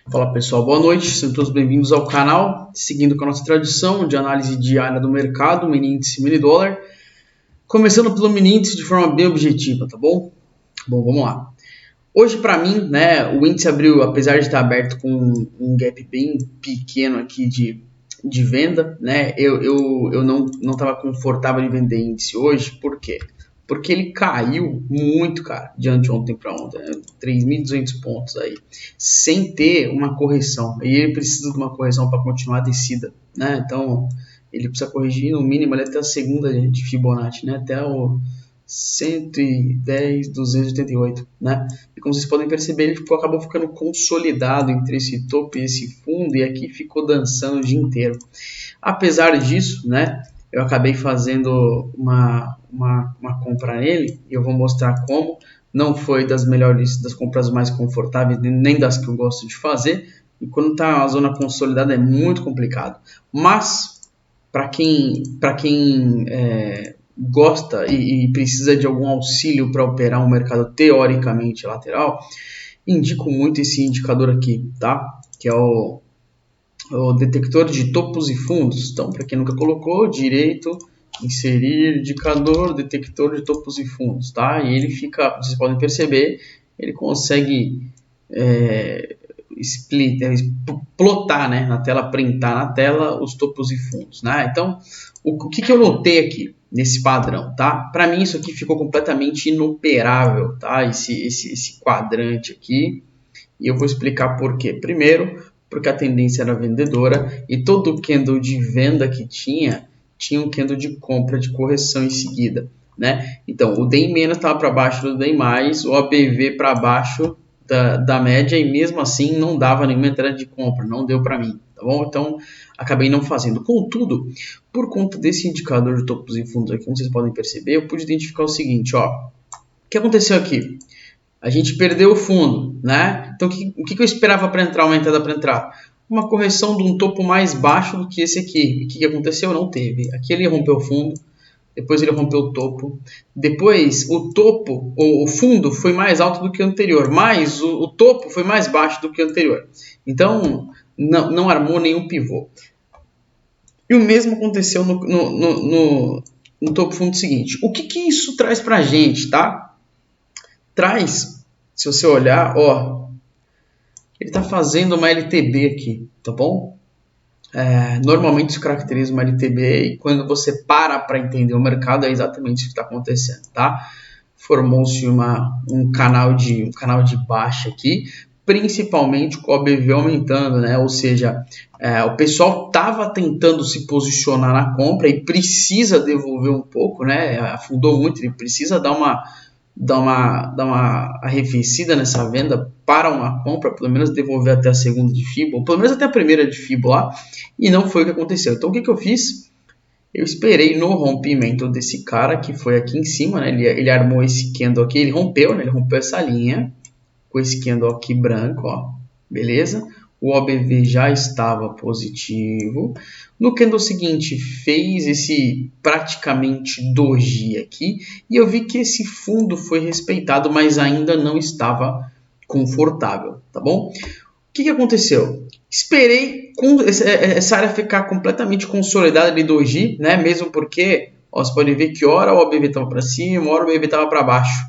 Fala pessoal, boa noite, sejam todos bem-vindos ao canal, seguindo com a nossa tradição de análise diária do mercado, mini índice, mini dólar, começando pelo mini índice de forma bem objetiva, tá bom? Bom, vamos lá. Hoje para mim, né, o índice abriu, apesar de estar aberto com um gap bem pequeno aqui de venda, né, eu não estava confortável em vender índice hoje, por quê? Porque ele caiu muito, cara, de anteontem para ontem, né? 3.200 pontos aí, sem ter uma correção. E ele precisa de uma correção para continuar a descida, né? Então, ele precisa corrigir no mínimo até a segunda de Fibonacci, né? Até o 110.288, né? E como vocês podem perceber, ele acabou ficando consolidado entre esse topo e esse fundo, e aqui ficou dançando o dia inteiro. Apesar disso, né? Eu acabei fazendo uma compra nele e eu vou mostrar como. Não foi das melhores, das compras mais confortáveis, nem das que eu gosto de fazer. E quando está a zona consolidada é muito complicado. Mas para quem gosta e precisa de algum auxílio para operar um mercado teoricamente lateral, indico muito esse indicador aqui, tá? Que é o detector de topos e fundos. Então, para quem nunca colocou, direito, inserir indicador, detector de topos e fundos, tá? E ele fica, vocês podem perceber, ele consegue plotar, né, na tela, printar na tela os topos e fundos, né? Então, o que eu notei aqui nesse padrão, tá? Para mim isso aqui ficou completamente inoperável, tá? Esse quadrante aqui, e eu vou explicar por quê. Primeiro, porque a tendência era vendedora e todo candle de venda que tinha um candle de compra, de correção em seguida, né? Então, o DI- estava para baixo do DI+, o ABV para baixo da média, e mesmo assim não dava nenhuma entrada de compra, não deu para mim, tá bom? Então, acabei não fazendo. Contudo, por conta desse indicador de topos e fundos aqui, como vocês podem perceber, eu pude identificar o seguinte, ó. O que aconteceu aqui? A gente perdeu o fundo, né? Então, o que eu esperava para entrar, uma entrada para entrar? Uma correção de um topo mais baixo do que esse aqui. O que aconteceu? Não teve. Aqui ele rompeu o fundo, depois ele rompeu o topo, depois o topo, o fundo foi mais alto do que o anterior, mas o topo foi mais baixo do que o anterior. Então, não armou nenhum pivô. E o mesmo aconteceu no topo fundo seguinte. O que isso traz para a gente, tá? Traz, se você olhar, ó, ele está fazendo uma LTB aqui, tá bom? Normalmente isso caracteriza uma LTB, e quando você para entender o mercado é exatamente isso que está acontecendo, tá? Formou-se um canal de baixa aqui, principalmente com o ABV aumentando, né? Ou seja, o pessoal estava tentando se posicionar na compra e precisa devolver um pouco, né? Afundou muito, ele precisa dar uma arrefecida nessa venda para uma compra, pelo menos devolver até a segunda de FIBO, ou pelo menos até a primeira de FIBO lá, e não foi o que aconteceu. Então o que eu fiz? Eu esperei no rompimento desse cara, que foi aqui em cima, né? Ele armou esse candle aqui, ele rompeu, né? Ele rompeu essa linha, com esse candle aqui branco, ó, beleza? O OBV já estava positivo. No candle seguinte, fez esse praticamente doji aqui, e eu vi que esse fundo foi respeitado, mas ainda não estava confortável, tá bom? O que aconteceu? Esperei essa área ficar completamente consolidada de doji, né? Mesmo porque, ó, você pode ver que hora o OBV estava para cima, hora o OBV estava para baixo.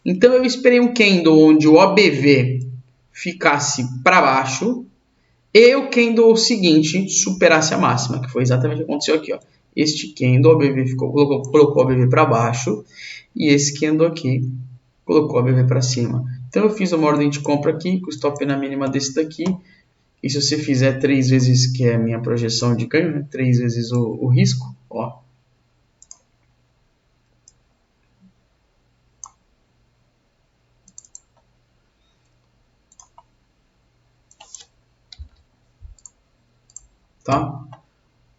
Então eu esperei um candle onde o OBV ficasse para baixo e o candle seguinte superasse a máxima, que foi exatamente o que aconteceu aqui, ó. Este candle, o ABV colocou o ABV para baixo, e esse candle aqui colocou o ABV para cima. Então eu fiz uma ordem de compra aqui, com o stop na mínima desse daqui, e se você fizer 3 vezes, que é a minha projeção de ganho, né? 3 vezes o risco, ó. Tá?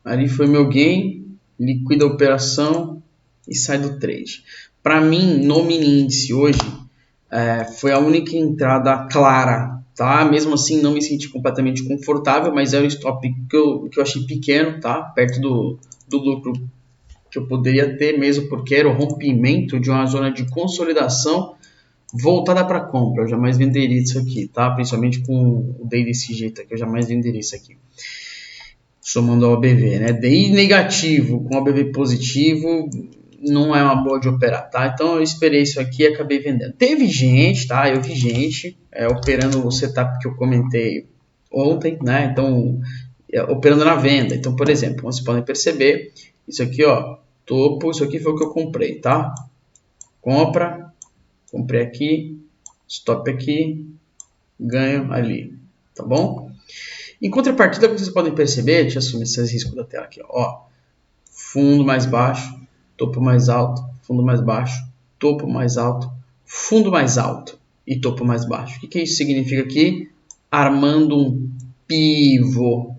Ali foi meu gain, liquida a operação e sai do trade. Para mim, no mini índice hoje, foi a única entrada clara, tá? Mesmo assim, não me senti completamente confortável, mas é um stop que eu achei pequeno, tá? Perto do lucro que eu poderia ter, mesmo porque era o rompimento de uma zona de consolidação voltada para compra, eu jamais venderia isso aqui, tá? Principalmente com o DI desse jeito aqui, eu jamais venderia isso aqui. Somando ao ABV, né? DI negativo com ABV positivo não é uma boa de operar, tá? Então eu esperei isso aqui e acabei vendendo. Teve gente, tá? Eu vi gente operando o setup que eu comentei ontem, né? Então, operando na venda. Então, por exemplo, vocês podem perceber, isso aqui, ó, topo, isso aqui foi o que eu comprei, tá? Compra, comprei aqui, stop aqui, ganho ali, tá bom? Em contrapartida, como vocês podem perceber, deixa eu assumir esses riscos da tela aqui, ó, fundo mais baixo, topo mais alto, fundo mais baixo, topo mais alto, fundo mais alto e topo mais baixo. O que isso significa aqui? Armando um pivô.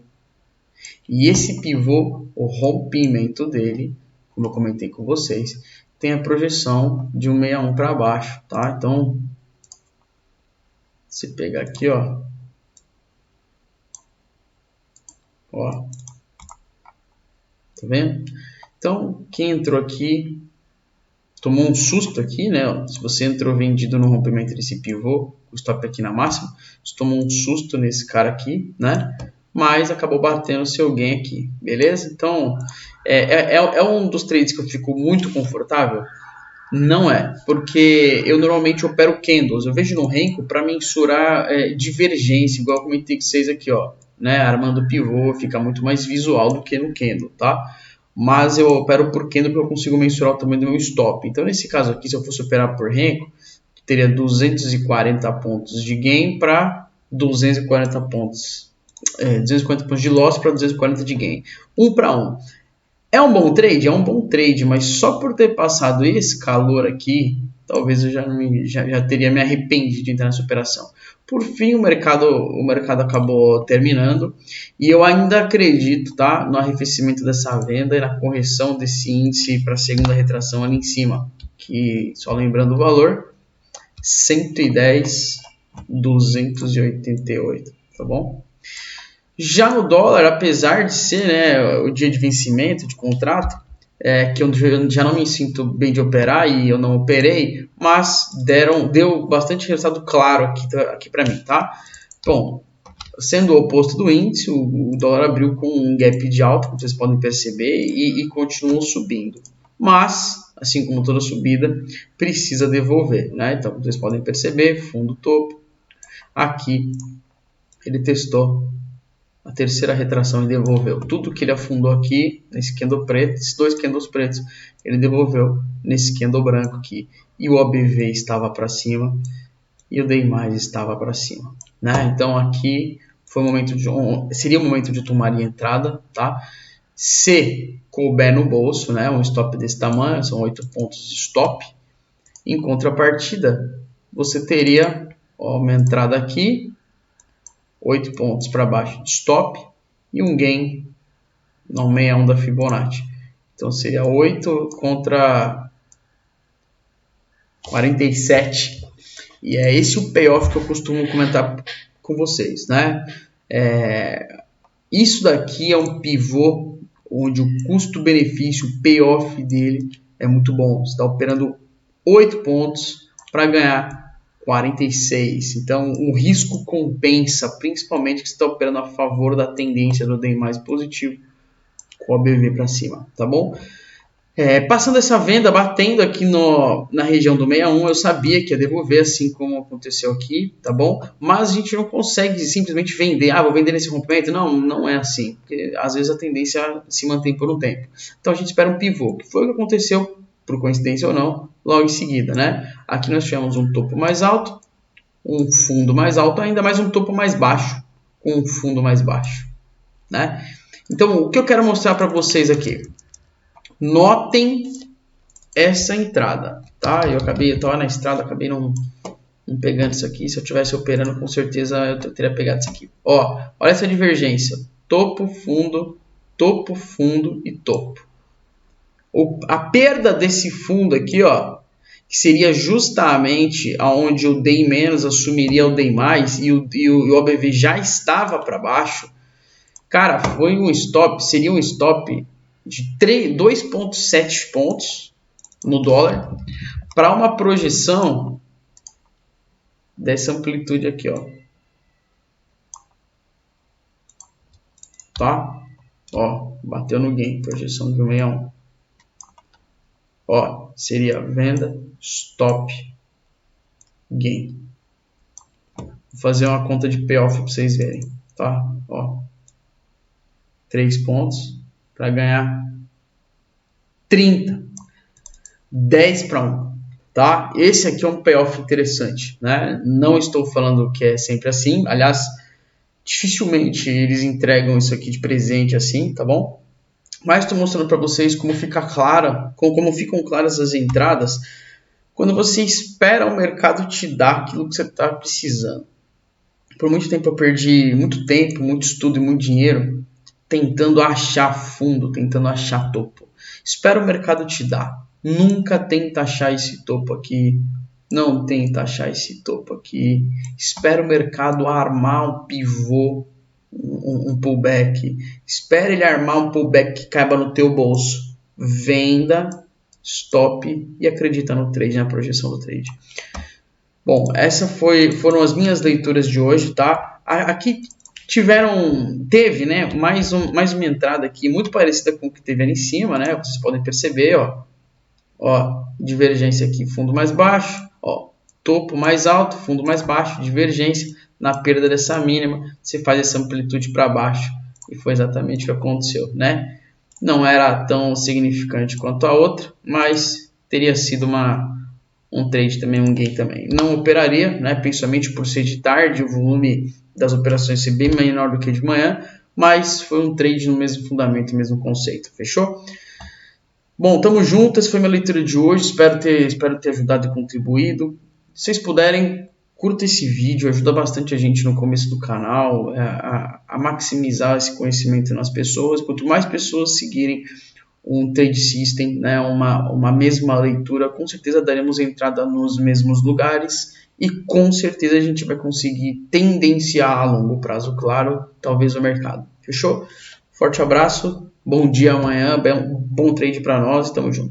E esse pivô, o rompimento dele, como eu comentei com vocês, tem a projeção de 161 para baixo, tá? Então, se pegar aqui, ó, tá vendo? Então, quem entrou aqui tomou um susto aqui, né? Se você entrou vendido no rompimento desse pivô, o stop aqui na máxima, você tomou um susto nesse cara aqui, né? Mas acabou batendo o seu gain aqui, beleza? Então, é um dos trades que eu fico muito confortável? Não é, porque eu normalmente opero candles. Eu vejo no Renko para mensurar divergência, igual eu comentei com vocês aqui, ó, né? Armando pivô fica muito mais visual do que no candle, tá? Mas eu opero por candle porque eu consigo mensurar o tamanho do meu stop. Então, nesse caso aqui, se eu fosse operar por Renko, teria 240 pontos de gain para 240 pontos. 240 pontos de loss para 240 de gain. 1 para 1. É um bom trade? É um bom trade, mas só por ter passado esse calor aqui, talvez eu já teria me arrependido de entrar nessa operação. Por fim, o mercado acabou terminando e eu ainda acredito, tá, no arrefecimento dessa venda e na correção desse índice para a segunda retração ali em cima, que, só lembrando o valor, 110,288, tá bom? Já no dólar, apesar de ser, né, o dia de vencimento de contrato, que eu já não me sinto bem de operar e eu não operei, mas deu bastante resultado claro aqui para mim, tá? Bom, sendo o oposto do índice, o dólar abriu com um gap de alta, como vocês podem perceber, e continuou subindo. Mas, assim como toda subida, precisa devolver, né? Então, como vocês podem perceber, fundo topo, aqui ele testou a terceira retração e devolveu. Tudo que ele afundou aqui nesse candle preto, esses dois candles pretos, ele devolveu nesse candle branco aqui. E o OBV estava para cima e o DI+ estava para cima, né? Então aqui foi seria o momento de tomar a entrada, tá? Se couber no bolso, né? Um stop desse tamanho, são 8 pontos de stop. Em contrapartida, você teria uma entrada aqui, 8 pontos para baixo de stop e um gain no 61 da Fibonacci. Então seria 8 contra 47. E é esse o payoff que eu costumo comentar com vocês, né? Isso daqui é um pivô onde o custo-benefício, o payoff dele é muito bom. Você está operando 8 pontos para ganhar 46. Então, o risco compensa, principalmente que você está operando a favor da tendência do DI+ positivo com o ABV para cima, tá bom? Passando essa venda, batendo aqui na região do 61, eu sabia que ia devolver, assim como aconteceu aqui, tá bom? Mas a gente não consegue simplesmente vender, vou vender nesse rompimento. Não é assim, porque às vezes a tendência se mantém por um tempo. Então a gente espera um pivô, que foi o que aconteceu, por coincidência ou não, logo em seguida, né? Aqui nós tivemos um topo mais alto, um fundo mais alto, ainda mais um topo mais baixo, com um fundo mais baixo, né? Então, o que eu quero mostrar para vocês aqui? Notem essa entrada, tá? Eu estava na estrada, acabei não pegando isso aqui. Se eu estivesse operando, com certeza eu teria pegado isso aqui. Ó, olha essa divergência: topo, fundo e topo. A perda desse fundo aqui, ó, que seria justamente aonde o DI- assumiria o DI+, e o OBV já estava para baixo. Cara, seria um stop de 2,7 pontos no dólar para uma projeção dessa amplitude aqui, ó. Tá? Ó, bateu no gain, projeção de 161. Ó, seria venda, stop, gain. Vou fazer uma conta de payoff para vocês verem, tá? Ó, 3 pontos para ganhar 30, 10 para 1, tá? Esse aqui é um payoff interessante, né? Não estou falando que é sempre assim, aliás, dificilmente eles entregam isso aqui de presente assim, tá bom? Mas estou mostrando para vocês como fica clara, como ficam claras as entradas quando você espera o mercado te dar aquilo que você está precisando. Por muito tempo eu perdi muito tempo, muito estudo e muito dinheiro tentando achar fundo, tentando achar topo. Espera o mercado te dar. Nunca tenta achar esse topo aqui. Não tenta achar esse topo aqui. Espera o mercado armar um pivô, um pullback. Espera ele armar um pullback que caiba no teu bolso. Venda, stop e acredita no trade, na projeção do trade. Bom, essas foram as minhas leituras de hoje, tá? Aqui teve, né, mais uma entrada aqui muito parecida com o que teve ali em cima, né? Vocês podem perceber, ó, divergência aqui, fundo mais baixo, ó, topo mais alto, fundo mais baixo, divergência na perda dessa mínima, você faz essa amplitude para baixo e foi exatamente o que aconteceu, né? Não era tão significante quanto a outra, mas teria sido um trade também, um gain também. Não operaria, né, principalmente por ser de tarde, o volume das operações ser bem menor do que de manhã, mas foi um trade no mesmo fundamento, mesmo conceito, fechou? Bom, tamo junto, essa foi minha leitura de hoje, espero ter ajudado e contribuído. Se vocês puderem, curta esse vídeo, ajuda bastante a gente no começo do canal, a maximizar esse conhecimento nas pessoas. Quanto mais pessoas seguirem um trade system, né, uma mesma leitura, com certeza daremos entrada nos mesmos lugares e com certeza a gente vai conseguir tendenciar a longo prazo, claro, talvez o mercado. Fechou? Forte abraço, bom dia amanhã, bom trade para nós e tamo junto.